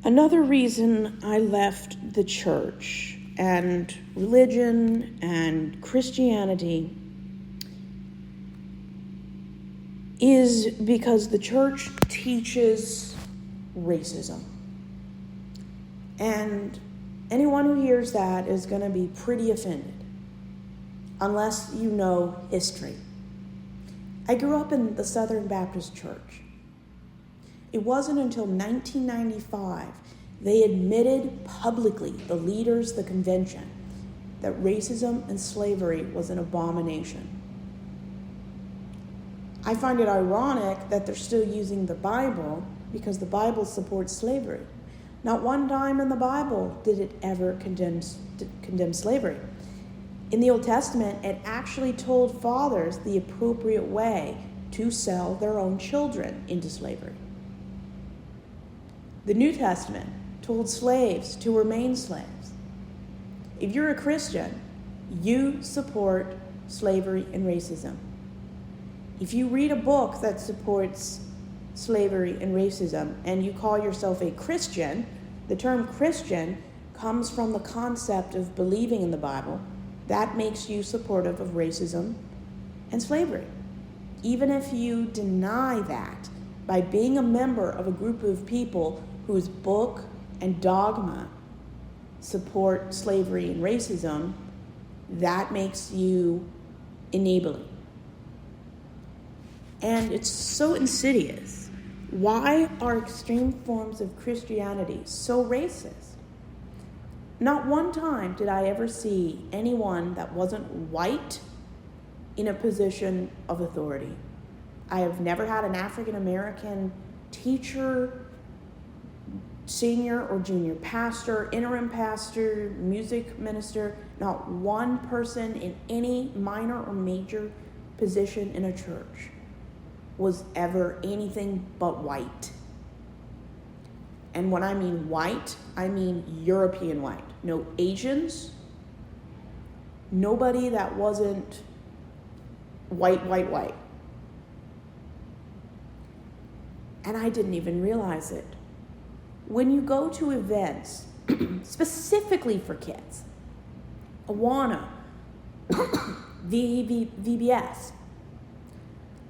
Another reason I left the church and religion and Christianity is because the church teaches racism. And anyone who hears that is going to be pretty offended, unless you know history. I grew up in the Southern Baptist Church. It wasn't until 1995 they admitted publicly, the leaders, the convention, that racism and slavery was an abomination. I find it ironic that they're still using the Bible because the Bible supports slavery. Not one time in the Bible did it ever condemn slavery. In the Old Testament, it actually told fathers the appropriate way to sell their own children into slavery. The New Testament told slaves to remain slaves. If you're a Christian, you support slavery and racism. If you read a book that supports slavery and racism and you call yourself a Christian, the term Christian comes from the concept of believing in the Bible. That makes you supportive of racism and slavery. Even if you deny that by being a member of a group of people whose book and dogma support slavery and racism, that makes you enabling. And it's so insidious. Why are extreme forms of Christianity so racist? Not one time did I ever see anyone that wasn't white in a position of authority. I have never had an African American teacher, senior or junior pastor, interim pastor, music minister, not one person in any minor or major position in a church was ever anything but white. And when I mean white, I mean European white. No Asians, nobody that wasn't white. And I didn't even realize it. When you go to events, specifically for kids, Awana, VBS,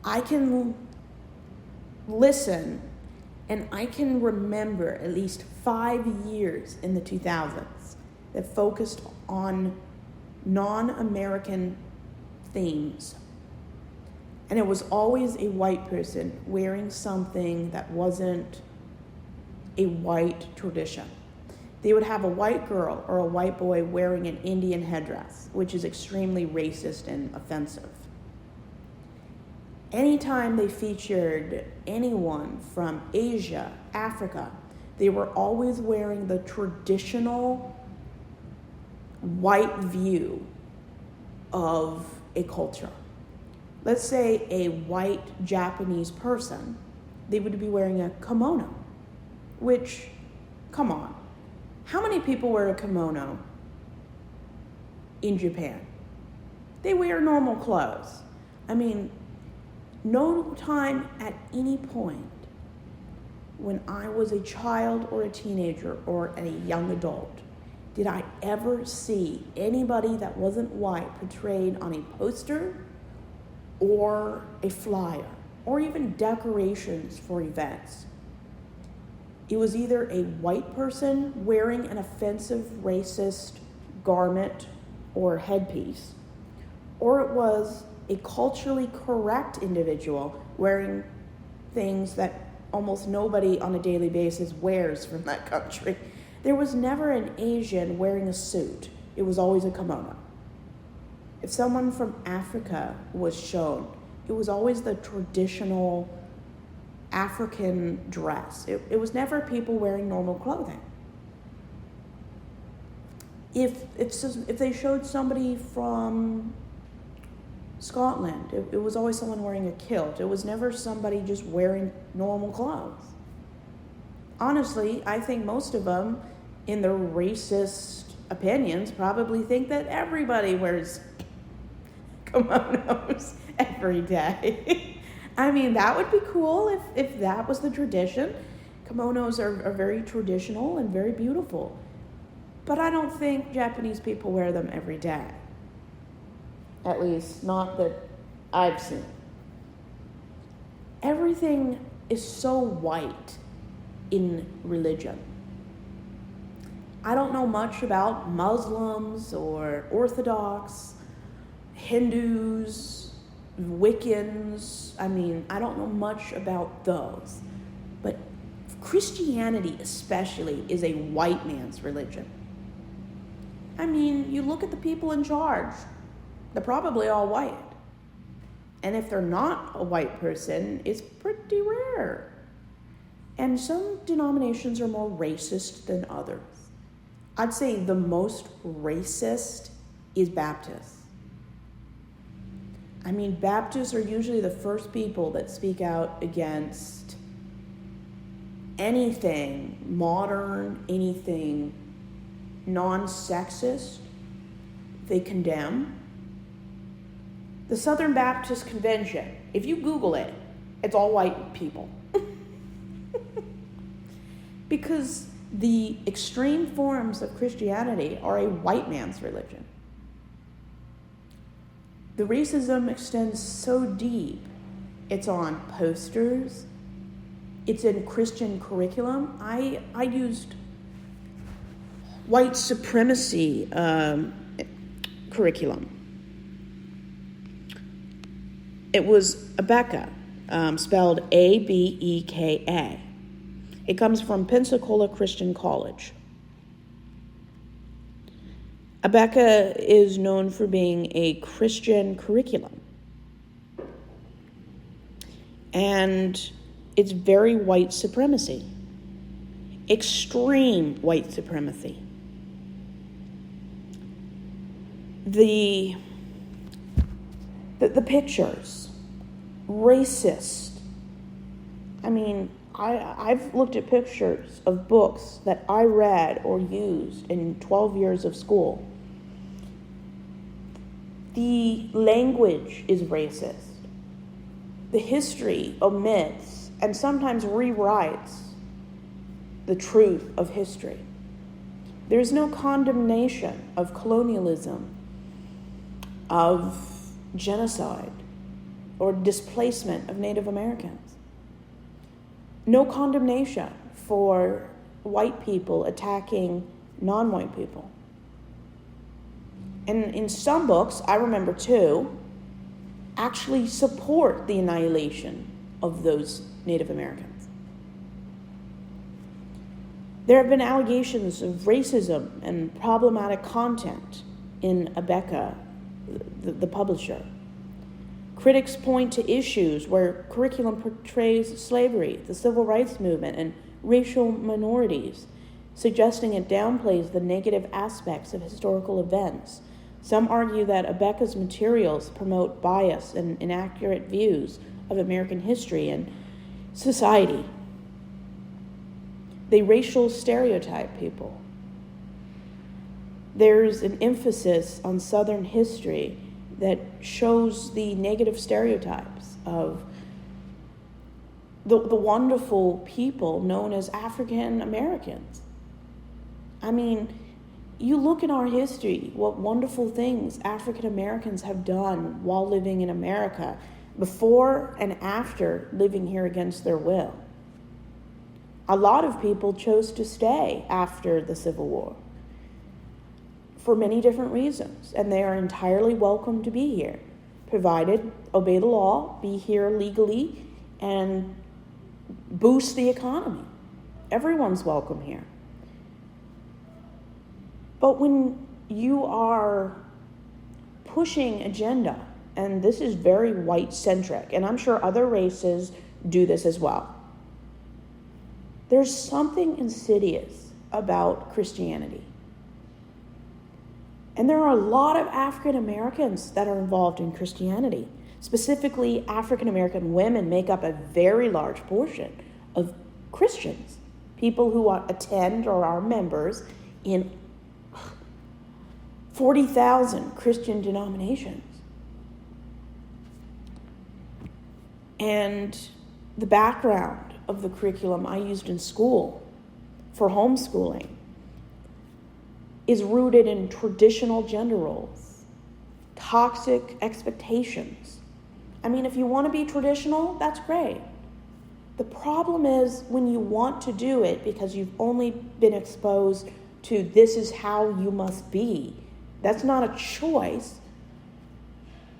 I can listen and I can remember at least 5 years in the 2000s that focused on non-American themes. And it was always a white person wearing something that wasn't a white tradition. They would have a white girl or a white boy wearing an Indian headdress, which is extremely racist and offensive. Anytime they featured anyone from Asia, Africa, they were always wearing the traditional white view of a culture. Let's say a white Japanese person, they would be wearing a kimono, which, come on, how many people wear a kimono in Japan? They wear normal clothes. I mean, no time at any point when I was a child or a teenager or a young adult did I ever see anybody that wasn't white portrayed on a poster or a flyer or even decorations for events. It was either a white person wearing an offensive racist garment or headpiece, or it was a culturally correct individual wearing things that almost nobody on a daily basis wears from that country. There was never an Asian wearing a suit. It was always a kimono. If someone from Africa was shown, it was always the traditional African dress. It was never people wearing normal clothing. If they showed somebody from Scotland, it was always someone wearing a kilt. It was never somebody just wearing normal clothes. Honestly, I think most of them, in their racist opinions, probably think that everybody wears kimonos every day. I mean, that would be cool if that was the tradition. Kimonos are very traditional and very beautiful. But I don't think Japanese people wear them every day. At least, not that I've seen. Everything is so white in religion. I don't know much about Muslims or Orthodox, Hindus, Wiccans. I don't know much about those. But Christianity especially is a white man's religion. You look at the people in charge. They're probably all white. And if they're not a white person, it's pretty rare. And some denominations are more racist than others. I'd say the most racist is Baptists. Baptists are usually the first people that speak out against anything modern, anything non-sexist. They condemn. The Southern Baptist Convention, if you Google it, it's all white people. Because the extreme forms of Christianity are a white man's religion. The racism extends so deep. It's on posters. It's in Christian curriculum. I used white supremacy curriculum. It was Abeka, spelled Abeka. It comes from Pensacola Christian College. Abeka is known for being a Christian curriculum. And it's very white supremacy. Extreme white supremacy. The pictures, racist. I've looked at pictures of books that I read or used in 12 years of school. The language is racist. The history omits and sometimes rewrites the truth of history. There is no condemnation of colonialism, of genocide, or displacement of Native Americans. No condemnation for white people attacking non-white people. And in some books, I remember too, actually support the annihilation of those Native Americans. There have been allegations of racism and problematic content in Abeka, the publisher. Critics point to issues where curriculum portrays slavery, the civil rights movement, and racial minorities, suggesting it downplays the negative aspects of historical events. Some argue that Abeka's materials promote bias and inaccurate views of American history and society. They racial stereotype people. There's an emphasis on Southern history that shows the negative stereotypes of the wonderful people known as African Americans. You look in our history, what wonderful things African Americans have done while living in America, before and after living here against their will. A lot of people chose to stay after the Civil War for many different reasons, and they are entirely welcome to be here, provided obey the law, be here legally, and boost the economy. Everyone's welcome here. But when you are pushing agenda, and this is very white-centric, and I'm sure other races do this as well, there's something insidious about Christianity. And there are a lot of African Americans that are involved in Christianity. Specifically, African American women make up a very large portion of Christians, people who attend or are members in 40,000 Christian denominations. And the background of the curriculum I used in school for homeschooling is rooted in traditional gender roles, toxic expectations. I mean, if you want to be traditional, that's great. The problem is when you want to do it because you've only been exposed to this is how you must be. That's not a choice.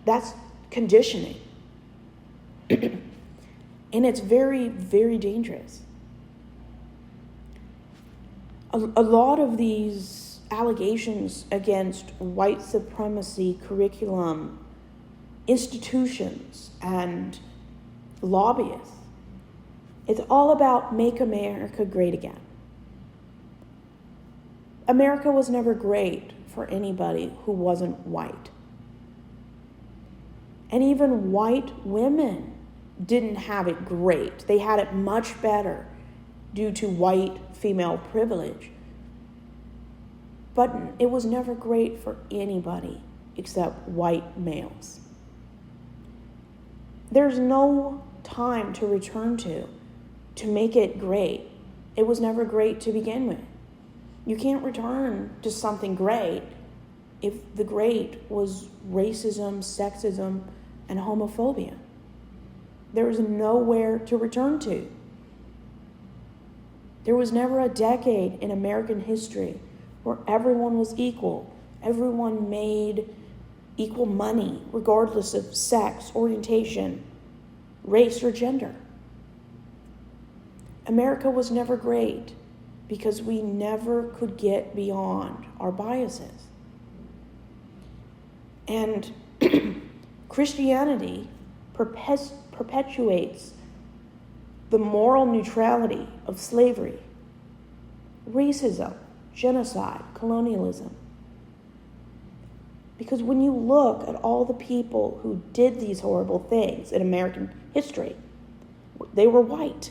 That's conditioning. And it's very, very dangerous. A lot of these allegations against white supremacy curriculum, institutions, and lobbyists, it's all about make America great again. America was never great for anybody who wasn't white. And even white women didn't have it great. They had it much better due to white female privilege. But it was never great for anybody except white males. There's no time to return to make it great. It was never great to begin with. You can't return to something great if the great was racism, sexism, and homophobia. There is nowhere to return to. There was never a decade in American history where everyone was equal. Everyone made equal money, regardless of sex, orientation, race, or gender. America was never great because we never could get beyond our biases. And Christianity perpetuates the moral neutrality of slavery, racism, genocide, colonialism. Because when you look at all the people who did these horrible things in American history, they were white.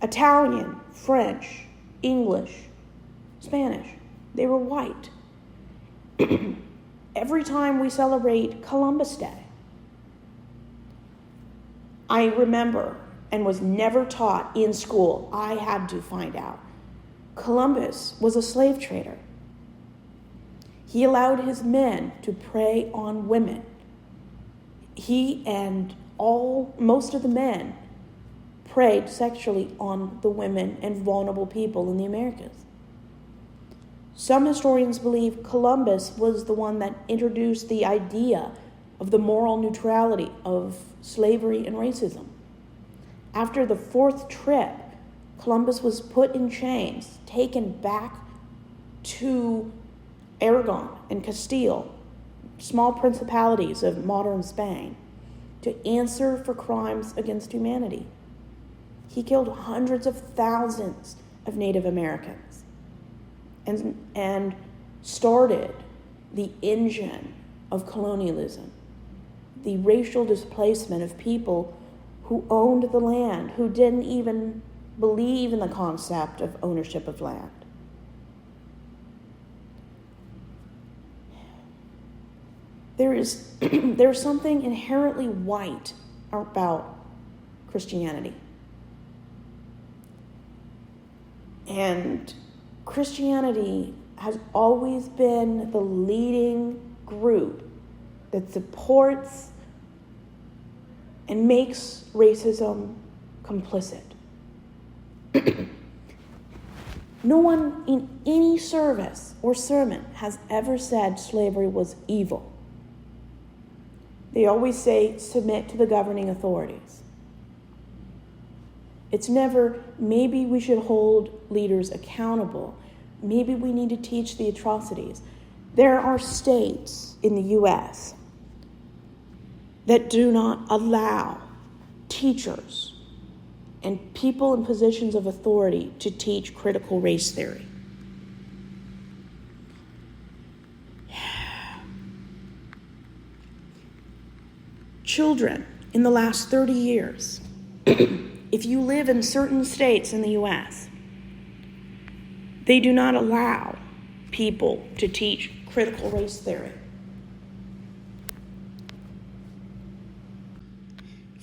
Italian, French, English, Spanish, they were white. Every time we celebrate Columbus Day, I remember and was never taught in school, I had to find out. Columbus was a slave trader. He allowed his men to prey on women. He and most of the men preyed sexually on the women and vulnerable people in the Americas. Some historians believe Columbus was the one that introduced the idea of the moral neutrality of slavery and racism. After the fourth trip, Columbus was put in chains, taken back to Aragon and Castile, small principalities of modern Spain, to answer for crimes against humanity. He killed hundreds of thousands of Native Americans and started the engine of colonialism, the racial displacement of people who owned the land, who didn't even believe in the concept of ownership of land. There's something inherently white about Christianity. And Christianity has always been the leading group that supports and makes racism complicit. No one in any service or sermon has ever said slavery was evil. They always say, submit to the governing authorities. It's never, maybe we should hold leaders accountable. Maybe we need to teach the atrocities. There are states in the U.S. that do not allow teachers and people in positions of authority to teach critical race theory. Children in the last 30 years, if you live in certain states in the U.S., they do not allow people to teach critical race theory.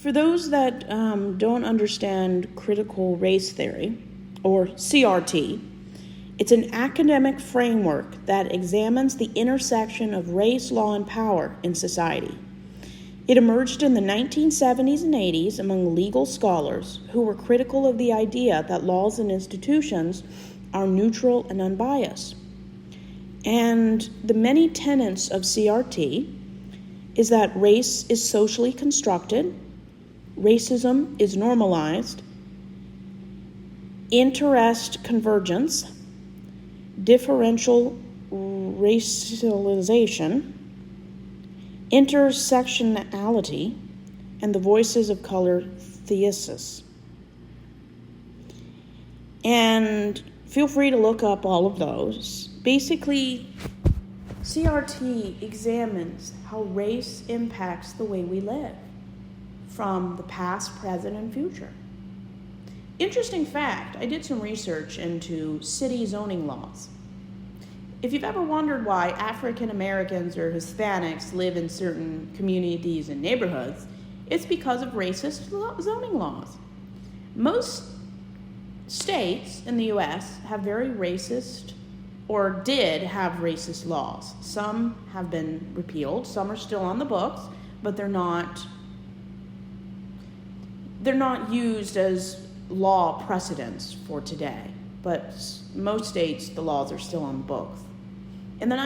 For those that don't understand critical race theory, or CRT, it's an academic framework that examines the intersection of race, law, and power in society. It emerged in the 1970s and 80s among legal scholars who were critical of the idea that laws and institutions are neutral and unbiased. And the many tenets of CRT is that race is socially constructed, racism is normalized, interest convergence, differential racialization, intersectionality, and the voices of color thesis. And feel free to look up all of those. Basically, CRT examines how race impacts the way we live, from the past, present, and future. Interesting fact, I did some research into city zoning laws. If you've ever wondered why African Americans or Hispanics live in certain communities and neighborhoods, it's because of racist zoning laws. Most states in the US have very racist, or did have racist laws. Some have been repealed, some are still on the books, but they're not used as law precedents for today. But most states, the laws are still on the books. In the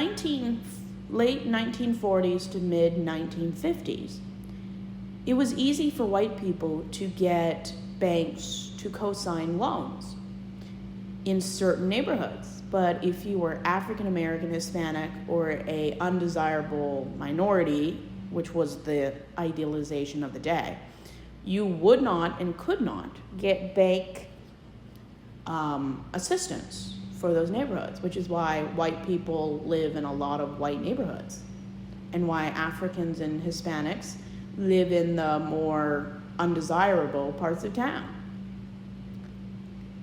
late 1940s to mid 1950s, it was easy for white people to get banks to co-sign loans in certain neighborhoods. But if you were African American, Hispanic, or a undesirable minority, which was the idealization of the day, you would not and could not get bank assistance for those neighborhoods, which is why white people live in a lot of white neighborhoods, and why Africans and Hispanics live in the more undesirable parts of town.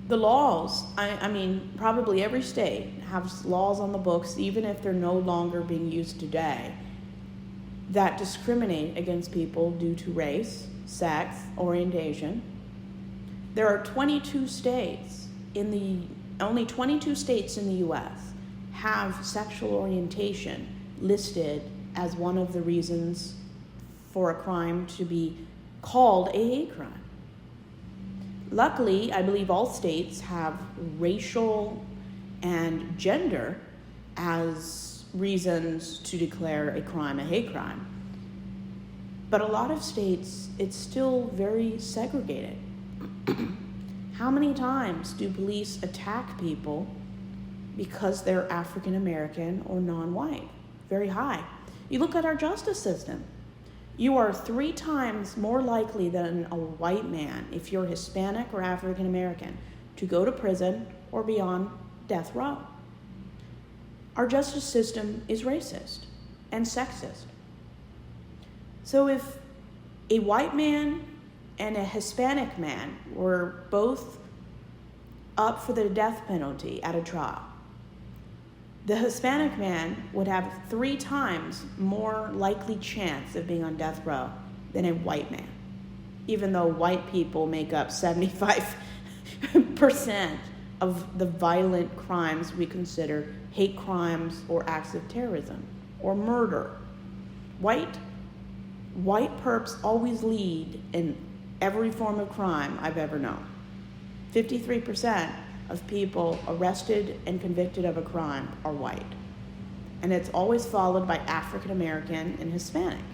The laws, I mean, probably every state has laws on the books, even if they're no longer being used today, that discriminate against people due to race, sex, orientation. There are 22 states only 22 states in the U.S. have sexual orientation listed as one of the reasons for a crime to be called a hate crime. Luckily, I believe all states have racial and gender as reasons to declare a crime a hate crime. But a lot of states, it's still very segregated. How many times do police attack people because they're African American or non-white? Very high. You look at our justice system. You are 3 times more likely than a white man, if you're Hispanic or African American, to go to prison or be on death row. Our justice system is racist and sexist. So if a white man and a Hispanic man were both up for the death penalty at a trial, the Hispanic man would have 3 times more likely chance of being on death row than a white man, even though white people make up 75% of the violent crimes we consider hate crimes or acts of terrorism or murder. White perps always lead in every form of crime I've ever known. 53% of people arrested and convicted of a crime are white. And it's always followed by African American and Hispanic.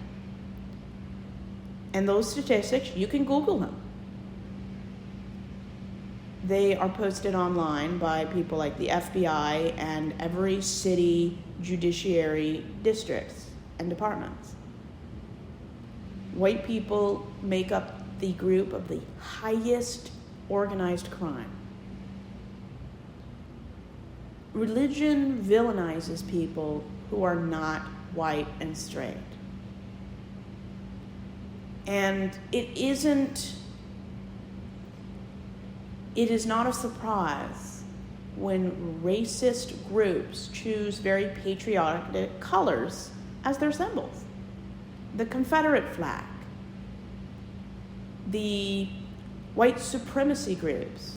And those statistics, you can Google them. They are posted online by people like the FBI and every city judiciary districts and departments. White people make up the group of the highest organized crime. Religion villainizes people who are not white and straight. And it is not a surprise when racist groups choose very patriotic colors as their symbols. The Confederate flag, the white supremacy groups